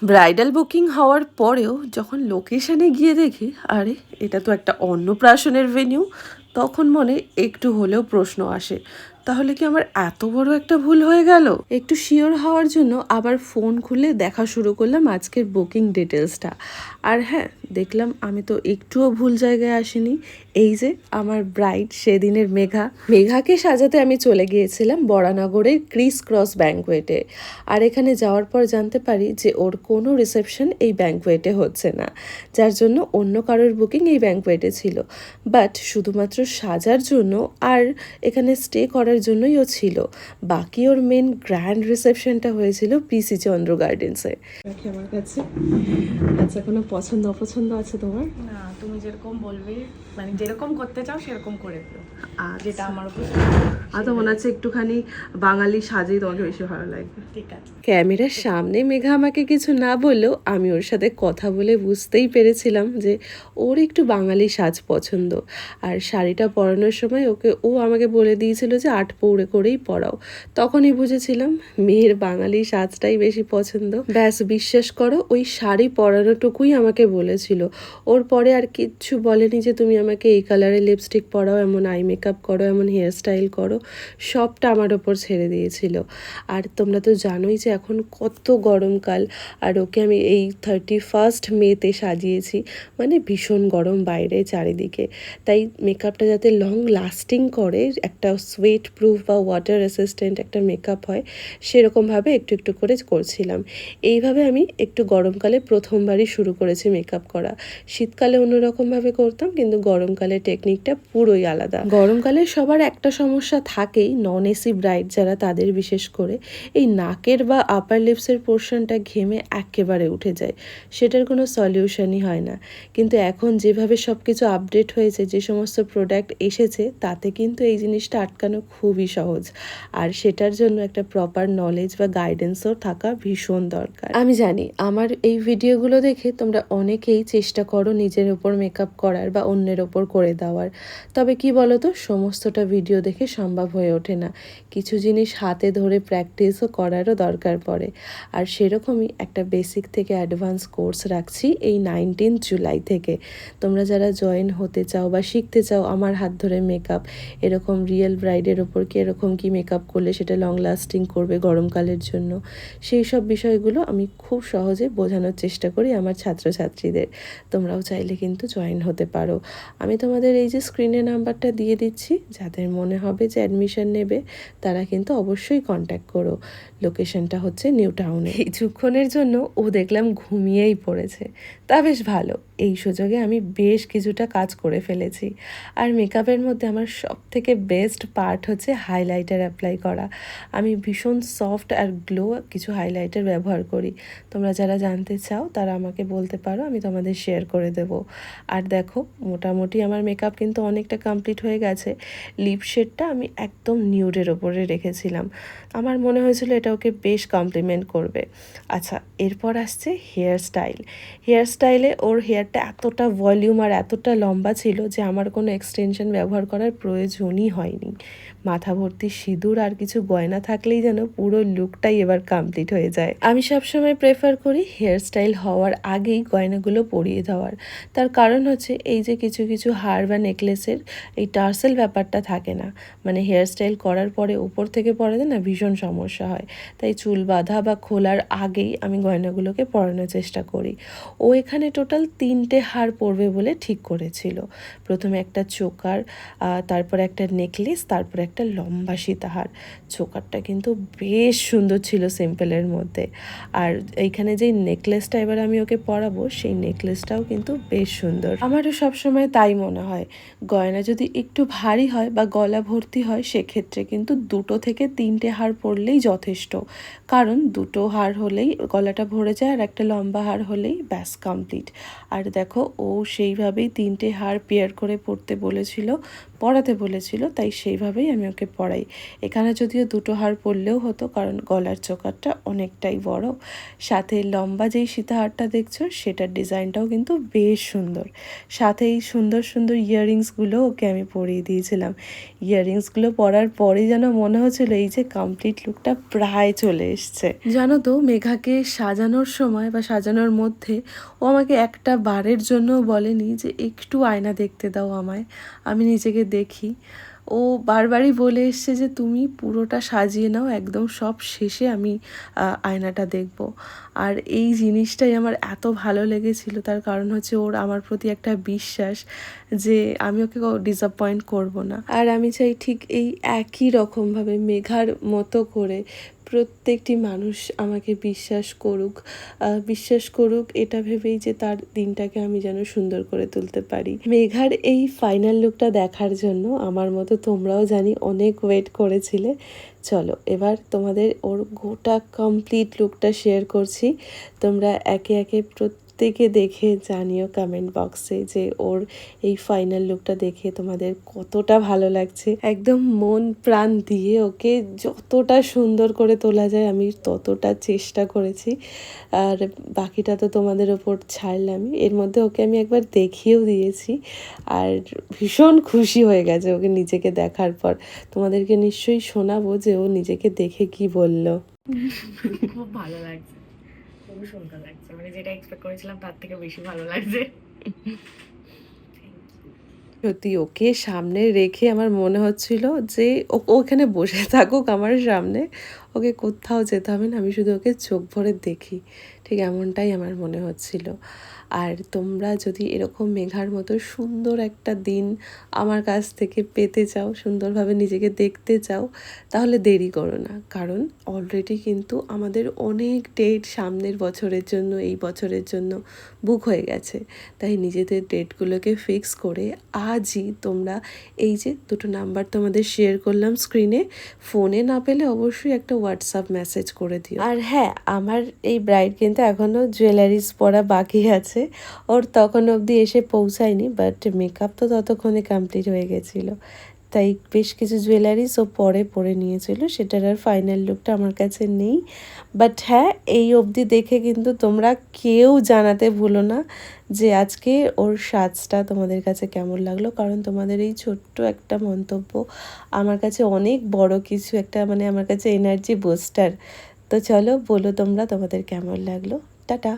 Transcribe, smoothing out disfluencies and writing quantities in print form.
Bridal booking হওয়ার পরেও যখন লোকেশানে গিয়ে দেখি আরে এটা তো একটা অন্নপ্রাশনের ভেন্যু, তখন মনে একটু হলেও প্রশ্ন আসে, তাহলে কি আমার এত বড় একটা ভুল হয়ে গেল? একটু শিওর হওয়ার জন্য আবার ফোন খুলে দেখা শুরু করলাম আজকের বুকিং ডিটেলসটা। আর হ্যাঁ, দেখলাম আমি তো একটুও ভুল জায়গায় আসিনি। এই যে আমার ব্রাইড সেদিনের মেঘাকে সাজাতে আমি চলে গিয়েছিলাম বরানগরের ক্রিস ক্রস ব্যাঙ্কোয়েটে। আর এখানে যাওয়ার পর জানতে পারি যে ওর কোনো রিসেপশন এই ব্যাঙ্কোয়েটে হচ্ছে না, যার জন্য অন্য কারোর বুকিং এই ব্যাঙ্কোয়েটে ছিল। বাট শুধুমাত্র সাজার জন্য আর এখানে স্টে করার জন্যই ও ছিল। বাকি ওর মেন গ্র্যান্ড রিসেপশনটা হয়েছিল পিসি চন্দ্র গার্ডেন্সে। রাখি আমার কাছে। আচ্ছা, কোনো পছন্দ অপছন্দ আছে তোমার? না, তুমি যেরকম বলবে, মানে যেরকম করতে চাও সেরকম করে দিও, যেটা আমার উপর। আর তো মনে হচ্ছে একটুখানি বাঙালি সাজেই তোমাকে বেশি ভালো লাগবে। ঠিক আছে। ক্যামেরার সামনে মেঘা আমাকে কিছু না বললেও আমি ওর সাথে কথা বলে বুঝতেই পেরেছিলাম যে ওর একটু বাঙালি সাজ পছন্দ। আর শাড়িটা পরানোর সময় ও আমাকে বলে দিয়েছিল যে আট পৌড়ে করেই পরাও। তখনই বুঝেছিলাম মেয়ের বাঙালি সাজটাই বেশি পছন্দ। ব্যাস, বিশ্বাস করো, ওই শাড়ি পরানোটুকুই আমাকে বলেছিল। ওর পরে আর কিচ্ছু বলেনি যে তুমি আমাকে এই কালারের লিপস্টিক পরাও, এমন আই মেকআপ করো, এমন হেয়ার স্টাইল করো। সবটা আমার ওপর ছেড়ে দিয়েছিল। আর তোমরা তো জানোই যে এখন কত গরমকাল, আর ওকে আমি এই 31 মেতে সাজিয়েছি। মানে ভীষণ গরম বাইরে চারিদিকে, তাই মেকআপটা যাতে লং লাস্টিং করে, একটা সোয়েট প্রুফ বা ওয়াটার রেসিস্ট্যান্ট একটা মেকআপ হয়, সেরকমভাবে একটু একটু করে করছিলাম। এইভাবে আমি একটু গরমকালে প্রথমবারই শুরু করেছি মেকআপ করা। শীতকালে অন্যরকমভাবে করতাম, কিন্তু গরমকালে টেকনিকটা পুরোই আলাদা। গরমকালে সবার একটা সমস্যা থাকেই, নন এসি ব্রাইড যারা, তাদের বিশেষ করে এই নাকের বা আপার লিপসের পোর্শনটা ঘেমে একেবারে উঠে যায়। সেটার কোনো সলিউশনই হয় না। কিন্তু এখন যেভাবে সব কিছু আপডেট হয়েছে, যে সমস্ত প্রোডাক্ট এসেছে, তাতে কিন্তু এই জিনিসটা আটকানো খুবই সহজ। আর সেটার জন্য একটা প্রপার নলেজ বা গাইডেন্সও থাকা ভীষণ দরকার। আমি জানি আমার এই ভিডিওগুলো দেখে তোমরা অনেকেই চেষ্টা করো নিজের ওপর মেকআপ করার বা অন্যের ওপর করে দেওয়ার। তবে কি বলো তো, সমস্তটা ভিডিও দেখে সম্ভব হয়ে ওঠে না। কিছু জিনিস হাতে ধরে প্র্যাকটিসও করারও দরকার পড়ে। আর সেরকমই একটা বেসিক থেকে অ্যাডভান্স কোর্স রাখছি এই 19 জুলাই থেকে। তোমরা যারা জয়েন হতে চাও বা শিখতে চাও আমার হাত ধরে মেকআপ, এরকম রিয়েল ব্রাইডের ওপর কি এরকম কি মেকআপ করলে সেটা লং লাস্টিং করবে গরমকালের জন্য, সেই সব বিষয়গুলো আমি খুব সহজে বোঝানোর চেষ্টা করি আমার ছাত্রছাত্রীদের। তোমরাও চাইলে কিন্তু জয়েন হতে পারো। আমি তোমাদের এই যে স্ক্রিনে নাম্বারটা দিয়ে দিচ্ছি, যাদের মনে হবে যে অ্যাডমিশন নেবে তারা কিন্তু অবশ্যই কন্ট্যাক্ট করো। লোকেশনটা হচ্ছে নিউ টাউনে। কিছুক্ষণের জন্য ও দেখলাম ঘুমিয়েই পড়েছে, তা বেশ ভালো। এই সুযোগে আমি বেশ কিছুটা কাজ করে ফেলেছি। আর মেকআপের মধ্যে আমার সব থেকে বেস্ট পার্ট হচ্ছে হাইলাইটার অ্যাপ্লাই করা। আমি ভীষণ সফট আর গ্লো কিছু হাইলাইটার ব্যবহার করি। তোমরা যারা জানতে চাও তারা আমাকে বলতে পারো, আমি তোমাদের শেয়ার করে দেব। আর দেখো, মোটামুটি আমার মেকআপ কিন্তু অনেকটা কমপ্লিট হয়ে গেছে। লিপ শেডটা আমি একদম নিউডের ওপরে রেখেছিলাম। আমার মনে হয়েছিল এটা ওকে বেশ কমপ্লিমেন্ট করবে। আচ্ছা, এরপর আসছে হেয়ার স্টাইল। হেয়ার স্টাইলে ওর হেয়ারটা এতটা ভলিউম আর এতটা লম্বা ছিল যে আমার কোনো এক্সটেনশন ব্যবহার করার প্রয়োজনই হয়নি। মাথা ভর্তি সিঁদুর আর কিছু গয়না থাকলেই যেন পুরো লুকটাই এবার কমপ্লিট হয়ে যায়। আমি সবসময় প্রেফার করি হেয়ার স্টাইল হওয়ার আগেই গয়নাগুলো পরিয়ে দেওয়ার। তার কারণ হচ্ছে এই যে কিছু কিছু হার বা নেকলেসের এই টার্সেল ব্যাপারটা থাকে না, মানে হেয়ার স্টাইল করার পরে উপর থেকে পরাতে না ভীষণ সমস্যা হয়। তাই চুল বাঁধা বা খোলার আগেই আমি গয়নাগুলোকে পরানোর চেষ্টা করি। ও এখানে টোটাল 3টে হার পরবে বলে ঠিক করেছিল। প্রথমে একটা চোকার, তারপর একটা নেকলেস, তারপর একটা লম্বা সীতাহার। চোকারটা কিন্তু বেশ সুন্দর ছিল সিম্পলের মধ্যে। আর এইখানে যেই নেকলেসটা এবার আমি ওকে পরাবো, সেই নেকলেসটাও কিন্তু বেশ সুন্দর। আমারও সবসময় তাই মনে হয়, গয়না যদি একটু ভারী হয় বা গলা ভর্তি হয়, সেক্ষেত্রে কিন্তু 2 থেকে 3টে হার পরলেই যথেষ্ট। কারণ 2টো হার হলেই গলাটা ভরে যায়, আর একটা লম্বা হার হলেই ব্যাস কমপ্লিট। আর দেখো, ও সেইভাবেই 3টে হার পেয়ার করে পরতে বলেছিল। পরাতে বলেছিল, তাই সেইভাবেই আমি ওকে পরাই। এখানে যদিও দুটো হার পরলেও হতো, কারণ গলার চোকারটা অনেকটাই বড়। সাথে লম্বা যেই সীতাহারটা দেখছো সেটার ডিজাইনটাও কিন্তু বেশ সুন্দর। সাথে এই সুন্দর সুন্দর ইয়াররিংসগুলো ওকে আমি পরিয়ে দিয়েছিলাম। ইয়াররিংসগুলো পরার পরেই যেন মনে হচ্ছিলো এই যে কমপ্লিট লুকটা প্রায় চলে এসছে। জানো তো, মেঘাকে সাজানোর সময় বা সাজানোর মধ্যে ও আমাকে একটা বারের জন্য বলেনি যে একটু আয়না দেখতে দাও আমায়, আমি নিজেকে দেখি। ও বারবারই বলে এসছে যে তুমি পুরোটা সাজিয়ে নাও, একদম সব শেষে আমি আয়নাটা দেখব। আর এই জিনিসটাই আমার এত ভালো লেগেছিল, তার কারণ হচ্ছে ওর আমার প্রতি একটা বিশ্বাস যে আমি ওকে ডিসঅ্যাপয়েন্ট করব না। আর আমি চাই ঠিক এই একই রকমভাবে মেঘার মতো করে প্রত্যেকটি মানুষ আমাকে বিশ্বাস করুক এটা ভেবেই যে তার দিনটাকে আমি যেন সুন্দর করে তুলতে পারি। মেঘার এই ফাইনাল লুকটা দেখার জন্য আমার মতো তোমরাও জানি অনেক ওয়েট করেছিলে। চলো এবার তোমাদের ওর গোটা কমপ্লিট লুকটা শেয়ার করছি। তোমরা একে একে প্রত্যেকে দেখে জানিও কমেন্ট বক্সে যে ওর এই ফাইনাল লুকটা দেখে তোমাদের কতটা ভালো লাগছে। একদম মন প্রাণ দিয়ে ওকে যতটা সুন্দর করে তোলা যায় আমি ততটা চেষ্টা করেছি। আর বাকিটা তো তোমাদের ওপর ছাড়লামই। এর মধ্যে ওকে আমি একবার দেখিয়েও দিয়েছি, আর ভীষণ খুশি হয়ে গেছে ওকে নিজেকে দেখার পর। তোমাদেরকে নিশ্চয়ই শোনাবো যে ও নিজেকে দেখে কি বলল। খুব ভালো লাগছে, খুবই সুন্দর লাগছে, মানে যেটা এক্সপেক্ট করেছিলাম তার থেকে বেশি ভালো লাগছে। সত্যি ওকে সামনে রেখে আমার মনে হচ্ছিল যে ওখানে বসে থাকুক আমার সামনে, ওকে কোথাও যেতে হবে না, আমি শুধু ওকে চোখ ভরে দেখি, ঠিক এমনটাই আমার মনে হচ্ছিল। আর তোমরা যদি এরকম মেঘার মতো সুন্দর একটা দিন আমার কাছ থেকে পেতে চাও, সুন্দরভাবে নিজেকে দেখতে চাও, তাহলে দেরি করো না, কারণ অলরেডি কিন্তু আমাদের অনেক ডেট সামনের বছরের জন্য, এই বছরের জন্য বুক হয়ে গেছে। তাই নিজেদের ডেটগুলোকে ফিক্স করে আজই তোমরা এই যে দুটো নাম্বার তোমাদের শেয়ার করলাম স্ক্রিনে, ফোনে না পেলে অবশ্যই একটা হোয়াটসঅ্যাপ মেসেজ করে দিও। আর হ্যাঁ, আমার এই ব্রাইড কিন্তু এখনও জুয়েলারিস পরা বাকি আছে, ওর তখন অবধি এসে পৌঁছায়নি, বাট মেকআপ তো ততক্ষণে কমপ্লিট হয়ে গেছিলো। তাই বেশ কিছু জুয়েলারিস ও পরে নিয়েছিল, সেটার আর ফাইনাল লুকটা আমার কাছে নেই। বাট হ্যাঁ, এই অবধি দেখে কিন্তু তোমরা কেউ জানাতে ভুলো না যে আজকে ওর সাজটা তোমাদের কাছে কেমন লাগলো, কারণ তোমাদের এই ছোট্ট একটা মন্তব্য আমার কাছে অনেক বড় কিছু একটা, মানে আমার কাছে এনার্জি বুস্টার। তো চলো বলো তোমরা তোমাদের কেমন লাগলো। টাটা।